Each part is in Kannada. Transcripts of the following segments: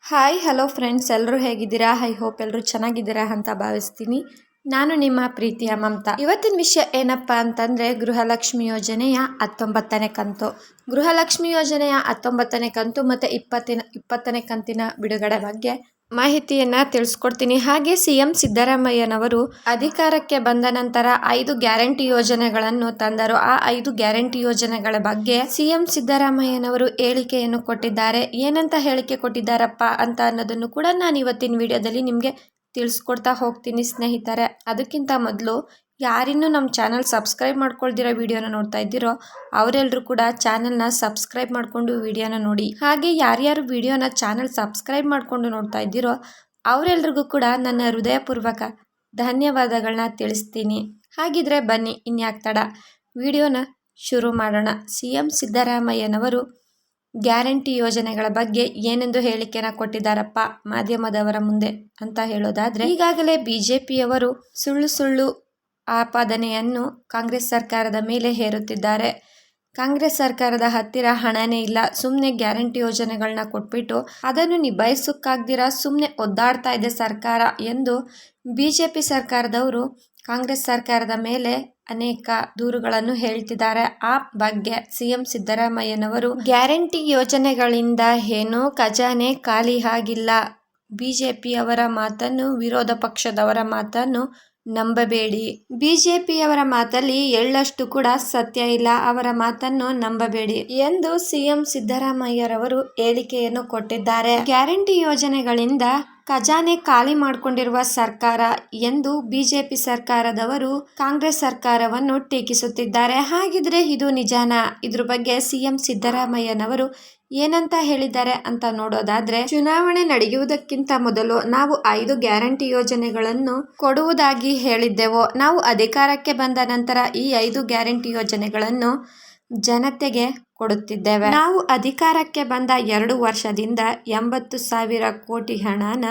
ಹಾಯ್ ಹಲೋ ಫ್ರೆಂಡ್ಸ್, ಎಲ್ಲರೂ ಹೇಗಿದ್ದೀರಾ? ಐ ಹೋಪ್ ಎಲ್ಲರೂ ಚೆನ್ನಾಗಿದ್ದೀರಾ ಅಂತ ಭಾವಿಸ್ತೀನಿ. ನಾನು ನಿಮ್ಮ ಪ್ರೀತಿಯ ಮಮತಾ. ಇವತ್ತಿನ ವಿಷಯ ಏನಪ್ಪ ಅಂತಂದರೆ ಗೃಹಲಕ್ಷ್ಮಿ ಯೋಜನೆಯ 19ನೇ ಕಂತು. ಗೃಹಲಕ್ಷ್ಮಿ ಯೋಜನೆಯ 19ನೇ ಕಂತು ಮತ್ತು 20ನೇ ಕಂತಿನ ಬಿಡುಗಡೆ ಬಗ್ಗೆ ಮಾಹಿತಿಯನ್ನು ತಿಳಿಸ್ಕೊಡ್ತೀನಿ. ಹಾಗೆ CM ಸಿದ್ದರಾಮಯ್ಯನವರು ಅಧಿಕಾರಕ್ಕೆ ಬಂದ ನಂತರ 5 ಗ್ಯಾರಂಟಿ ಯೋಜನೆಗಳನ್ನು ತಂದರು. ಆ 5 ಗ್ಯಾರಂಟಿ ಯೋಜನೆಗಳ ಬಗ್ಗೆ CM ಸಿದ್ದರಾಮಯ್ಯನವರು ಹೇಳಿಕೆಯನ್ನು ಕೊಟ್ಟಿದ್ದಾರೆ. ಏನಂತ ಹೇಳಿಕೆ ಕೊಟ್ಟಿದ್ದಾರಪ್ಪ ಅಂತ ಅನ್ನೋದನ್ನು ಕೂಡ ನಾನು ಇವತ್ತಿನ ವಿಡಿಯೋದಲ್ಲಿ ನಿಮಗೆ ತಿಳಿಸ್ಕೊಡ್ತಾ ಹೋಗ್ತೀನಿ ಸ್ನೇಹಿತರೆ. ಅದಕ್ಕಿಂತ ಮೊದಲು ಯಾರಿನ್ನೂ ನಮ್ಮ ಚಾನಲ್ ಸಬ್ಸ್ಕ್ರೈಬ್ ಮಾಡ್ಕೊಳ್ದಿರೋ ವಿಡಿಯೋನ ನೋಡ್ತಾ ಇದ್ದೀರೋ ಅವರೆಲ್ಲರೂ ಕೂಡ ಚಾನಲ್ನ ಸಬ್ಸ್ಕ್ರೈಬ್ ಮಾಡಿಕೊಂಡು ವಿಡಿಯೋನ ನೋಡಿ. ಹಾಗೆ ಯಾರ್ಯಾರು ವಿಡಿಯೋನ ಚಾನಲ್ ಸಬ್ಸ್ಕ್ರೈಬ್ ಮಾಡಿಕೊಂಡು ನೋಡ್ತಾ ಇದ್ದೀರೋ ಅವರೆಲ್ರಿಗೂ ಕೂಡ ನನ್ನ ಹೃದಯಪೂರ್ವಕ ಧನ್ಯವಾದಗಳನ್ನ ತಿಳಿಸ್ತೀನಿ. ಹಾಗಿದ್ರೆ ಬನ್ನಿ ಇನ್ಯಾಕೆ ತಡ, ವಿಡಿಯೋನ ಶುರು ಮಾಡೋಣ. CM ಸಿದ್ದರಾಮಯ್ಯನವರು ಗ್ಯಾರಂಟಿ ಯೋಜನೆಗಳ ಬಗ್ಗೆ ಏನೆಂದು ಹೇಳಿಕೆನ ಕೊಟ್ಟಿದ್ದಾರಪ್ಪ ಮಾಧ್ಯಮದವರ ಮುಂದೆ ಅಂತ ಹೇಳೋದಾದ್ರೆ, ಈಗಾಗಲೇ BJPಯವರು ಸುಳ್ಳು ಆಪಾದನೆಯನ್ನು ಕಾಂಗ್ರೆಸ್ ಸರ್ಕಾರದ ಮೇಲೆ ಹೇರುತ್ತಿದ್ದಾರೆ. ಕಾಂಗ್ರೆಸ್ ಸರ್ಕಾರದ ಹತ್ತಿರ ಹಣನೇ ಇಲ್ಲ, ಸುಮ್ಮನೆ ಗ್ಯಾರಂಟಿ ಯೋಜನೆಗಳನ್ನ ಕೊಟ್ಬಿಟ್ಟು ಅದನ್ನು ನಿಭಾಯಿಸೋಕ್ಕಾಗ್ದಿರ ಸುಮ್ಮನೆ ಒದ್ದಾಡ್ತಾ ಇದೆ ಸರ್ಕಾರ ಎಂದು BJP ಸರ್ಕಾರದವರು ಕಾಂಗ್ರೆಸ್ ಸರ್ಕಾರದ ಮೇಲೆ ಅನೇಕ ದೂರುಗಳನ್ನು ಹೇಳ್ತಿದ್ದಾರೆ. ಆ ಬಗ್ಗೆ CM ಸಿದ್ದರಾಮಯ್ಯನವರು ಗ್ಯಾರಂಟಿ ಯೋಜನೆಗಳಿಂದ ಏನೂ ಖಜಾನೆ ಖಾಲಿ ಆಗಿಲ್ಲ, BJPಯವರ ಮಾತನ್ನು, ವಿರೋಧ ಪಕ್ಷದವರ ಮಾತನ್ನು ನಂಬಬೇಡಿ, BJPಯವರ ಮಾತಲ್ಲಿ ಎಳ್ಳಷ್ಟು ಕೂಡ ಸತ್ಯ ಇಲ್ಲ, ಅವರ ಮಾತನ್ನು ನಂಬಬೇಡಿ ಎಂದು CM ಸಿದ್ದರಾಮಯ್ಯರವರು ಹೇಳಿಕೆಯನ್ನು ಕೊಟ್ಟಿದ್ದಾರೆ. ಗ್ಯಾರಂಟಿ ಯೋಜನೆಗಳಿಂದ ಖಜಾನೆ ಖಾಲಿ ಮಾಡಿಕೊಂಡಿರುವ ಸರ್ಕಾರ ಎಂದು BJP ಸರ್ಕಾರದವರು ಕಾಂಗ್ರೆಸ್ ಸರ್ಕಾರವನ್ನು ಟೀಕಿಸುತ್ತಿದ್ದಾರೆ. ಹಾಗಿದ್ರೆ ಇದು ನಿಜಾನಾ? ಇದ್ರ ಬಗ್ಗೆ CM ಸಿದ್ದರಾಮಯ್ಯನವರು ಏನಂತ ಹೇಳಿದ್ದಾರೆ ಅಂತ ನೋಡೋದಾದ್ರೆ, ಚುನಾವಣೆ ನಡೆಯುವುದಕ್ಕಿಂತ ಮೊದಲು ನಾವು 5 ಗ್ಯಾರಂಟಿ ಯೋಜನೆಗಳನ್ನು ಕೊಡುವುದಾಗಿ ಹೇಳಿದ್ದೆವು. ನಾವು ಅಧಿಕಾರಕ್ಕೆ ಬಂದ ನಂತರ ಈ 5 ಗ್ಯಾರಂಟಿ ಯೋಜನೆಗಳನ್ನು ಜನತೆಗೆ ಕೊಡುತ್ತಿದ್ದೇವೆ. ನಾವು ಅಧಿಕಾರಕ್ಕೆ ಬಂದ 2 ವರ್ಷದಿಂದ 80,000 ಕೋಟಿ ಹಣನ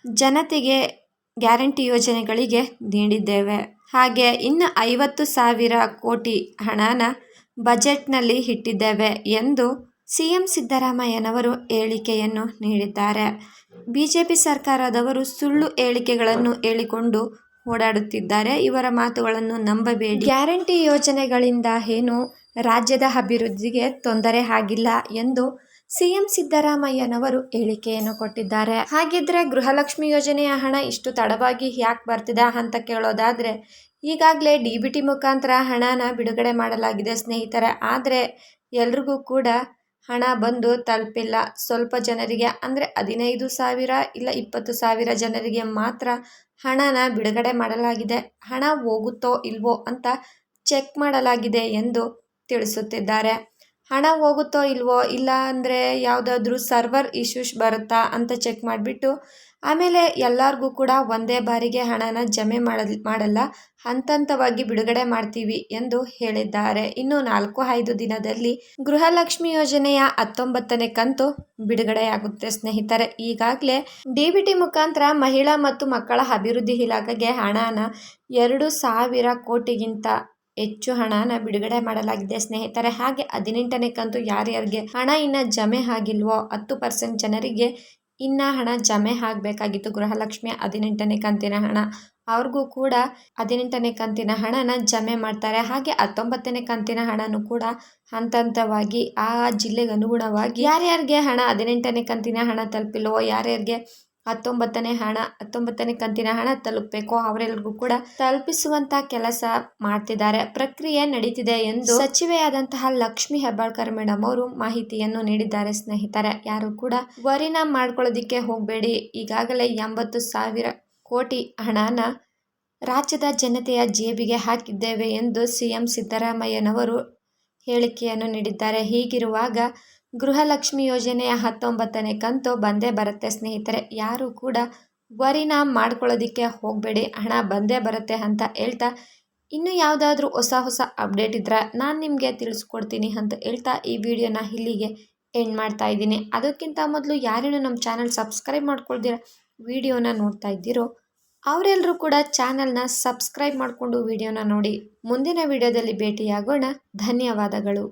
ಜನತೆಗೆ ಗ್ಯಾರಂಟಿ ಯೋಜನೆಗಳಿಗೆ ನೀಡಿದ್ದೇವೆ. ಹಾಗೆ ಇನ್ನು 50,000 ಕೋಟಿ ಹಣನ ಬಜೆಟ್ನಲ್ಲಿ ಇಟ್ಟಿದ್ದೇವೆ ಎಂದು CM ಸಿದ್ದರಾಮಯ್ಯನವರು ಹೇಳಿಕೆಯನ್ನು ನೀಡಿದ್ದಾರೆ. BJP ಸರ್ಕಾರದವರು ಸುಳ್ಳು ಹೇಳಿಕೆಗಳನ್ನು ಹೇಳಿಕೊಂಡು ಓಡಾಡುತ್ತಿದ್ದಾರೆ, ಇವರ ಮಾತುಗಳನ್ನು ನಂಬಬೇಡಿ. ಗ್ಯಾರಂಟಿ ಯೋಜನೆಗಳಿಂದ ಏನು ರಾಜ್ಯದ ಅಭಿವೃದ್ಧಿಗೆ ತೊಂದರೆ ಆಗಿಲ್ಲ ಎಂದು CM ಸಿದ್ದರಾಮಯ್ಯನವರು ಹೇಳಿಕೆಯನ್ನು ಕೊಟ್ಟಿದ್ದಾರೆ. ಹಾಗಿದ್ರೆ ಗೃಹಲಕ್ಷ್ಮಿ ಯೋಜನೆಯ ಹಣ ಇಷ್ಟು ತಡವಾಗಿ ಯಾಕೆ ಬರ್ತಿದೆ ಅಂತ ಕೇಳೋದಾದ್ರೆ, ಈಗಾಗಲೇ DBT ಮುಖಾಂತರ ಹಣನ ಬಿಡುಗಡೆ ಮಾಡಲಾಗಿದೆ ಸ್ನೇಹಿತರೆ. ಆದರೆ ಎಲ್ರಿಗೂ ಕೂಡ ಹಣ ಬಂದು ತಲುಪಿಲ್ಲ. ಸ್ವಲ್ಪ ಜನರಿಗೆ ಅಂದರೆ 15,000 ಇಲ್ಲ 20,000 ಜನರಿಗೆ ಮಾತ್ರ ಹಣನ ಬಿಡುಗಡೆ ಮಾಡಲಾಗಿದೆ. ಹಣ ಹೋಗುತ್ತೋ ಇಲ್ವೋ ಅಂತ ಚೆಕ್ ಮಾಡಲಾಗಿದೆ ಎಂದು ತಿಳಿಸುತ್ತಿದ್ದಾರೆ. ಹಣ ಹೋಗುತ್ತೋ ಇಲ್ವೋ, ಇಲ್ಲ ಅಂದರೆ ಯಾವುದಾದ್ರೂ ಸರ್ವರ್ ಇಶ್ಯೂಸ್ ಬರುತ್ತಾ ಅಂತ ಚೆಕ್ ಮಾಡಿಬಿಟ್ಟು ಆಮೇಲೆ ಎಲ್ಲರಿಗೂ ಕೂಡ ಒಂದೇ ಬಾರಿಗೆ ಹಣನ ಜಮೆ ಮಾಡಲ್ಲ, ಹಂತವಾಗಿ ಬಿಡುಗಡೆ ಮಾಡ್ತೀವಿ ಎಂದು ಹೇಳಿದ್ದಾರೆ. ಇನ್ನು 4-5 ದಿನದಲ್ಲಿ ಗೃಹಲಕ್ಷ್ಮಿ ಯೋಜನೆಯ 19ನೇ ಕಂತು ಬಿಡುಗಡೆಯಾಗುತ್ತೆ ಸ್ನೇಹಿತರೆ. ಈಗಾಗಲೇ DBT ಮುಖಾಂತರ ಮಹಿಳಾ ಮತ್ತು ಮಕ್ಕಳ ಅಭಿವೃದ್ಧಿ ಇಲಾಖೆಗೆ ಹಣನ 2,000 ಕೋಟಿಗಿಂತ ಹೆಚ್ಚು ಹಣನ ಬಿಡುಗಡೆ ಮಾಡಲಾಗಿದೆ ಸ್ನೇಹಿತರೆ. ಹಾಗೆ 18ನೇ ಕಂತು ಯಾರ್ಯಾರಿಗೆ ಹಣ ಇನ್ನು ಜಮೆ ಆಗಿಲ್ವೋ 10% ಜನರಿಗೆ ಇನ್ನು ಹಣ ಜಮೆ ಆಗಬೇಕಾಗಿತ್ತು. ಗೃಹಲಕ್ಷ್ಮಿಯ 18ನೇ ಕಂತಿನ ಹಣ ಅವ್ರಿಗೂ ಕೂಡ 18ನೇ ಕಂತಿನ ಹಣನ ಜಮೆ ಮಾಡ್ತಾರೆ. ಹಾಗೆ 19ನೇ ಕಂತಿನ ಹಣನೂ ಕೂಡ ಹಂತವಾಗಿ ಆ ಜಿಲ್ಲೆಗೆ ಅನುಗುಣವಾಗಿ ಯಾರ್ಯಾರಿಗೆ ಹಣ 18ನೇ ಕಂತಿನ ಹಣ ತಲುಪಿಲ್ವೋ, ಯಾರ್ಯಾರಿಗೆ 19ನೇ ಕಂತಿನ ಹಣ ತಲುಪಬೇಕೋ ಅವರೆಲ್ಲರಿಗೂ ಕೂಡ ತಲುಪಿಸುವಂತ ಕೆಲಸ ಮಾಡ್ತಿದ್ದಾರೆ, ಪ್ರಕ್ರಿಯೆ ನಡೀತಿದೆ ಎಂದು ಸಚಿವೆಯಾದಂತಹ ಲಕ್ಷ್ಮಿ ಹೆಬ್ಬಾಳ್ಕರ್ ಮೇಡಮ್ ಅವರು ಮಾಹಿತಿಯನ್ನು ನೀಡಿದ್ದಾರೆ ಸ್ನೇಹಿತರೆ. ಯಾರು ಕೂಡ ವರಿನ ಮಾಡ್ಕೊಳ್ಳೋದಿಕ್ಕೆ ಹೋಗಬೇಡಿ. ಈಗಾಗಲೇ 80,000 ಕೋಟಿ ಹಣನ ರಾಜ್ಯದ ಜನತೆಯ ಜೇಬಿಗೆ ಹಾಕಿದ್ದೇವೆ ಎಂದು CM ಸಿದ್ದರಾಮಯ್ಯನವರು ಹೇಳಿಕೆಯನ್ನು ನೀಡಿದ್ದಾರೆ. ಹೀಗಿರುವಾಗ ಗೃಹಲಕ್ಷ್ಮಿ ಯೋಜನೆಯ 19ನೇ ಕಂತು ಬಂದೇ ಬರುತ್ತೆ ಸ್ನೇಹಿತರೆ. ಯಾರು ಕೂಡ ವರಿನ ಮಾಡ್ಕೊಳ್ಳೋದಿಕ್ಕೆ ಹೋಗಬೇಡಿ, ಹಣ ಬಂದೇ ಬರುತ್ತೆ ಅಂತ ಹೇಳ್ತಾ, ಇನ್ನು ಯಾವುದಾದ್ರೂ ಹೊಸ ಅಪ್ಡೇಟ್ ಇದ್ದರೆ ನಾನು ನಿಮಗೆ ತಿಳಿಸ್ಕೊಡ್ತೀನಿ ಅಂತ ಹೇಳ್ತಾ ಈ ವಿಡಿಯೋನ ಇಲ್ಲಿಗೆ ಎಂಡ್ ಮಾಡ್ತಾ ಇದ್ದೀನಿ. ಅದಕ್ಕಿಂತ ಮೊದಲು ಯಾರೇನು ನಮ್ಮ ಚಾನಲ್ ಸಬ್ಸ್ಕ್ರೈಬ್ ಮಾಡ್ಕೊಳ್ದಿರ ವಿಡಿಯೋನ ನೋಡ್ತಾ ಇದ್ದೀರೋ ಅವರೆಲ್ಲರೂ ಕೂಡ ಚಾನಲ್ನ ಸಬ್ಸ್ಕ್ರೈಬ್ ಮಾಡಿಕೊಂಡು ವಿಡಿಯೋನ ನೋಡಿ. ಮುಂದಿನ ವಿಡಿಯೋದಲ್ಲಿ ಭೇಟಿಯಾಗೋಣ. ಧನ್ಯವಾದಗಳು.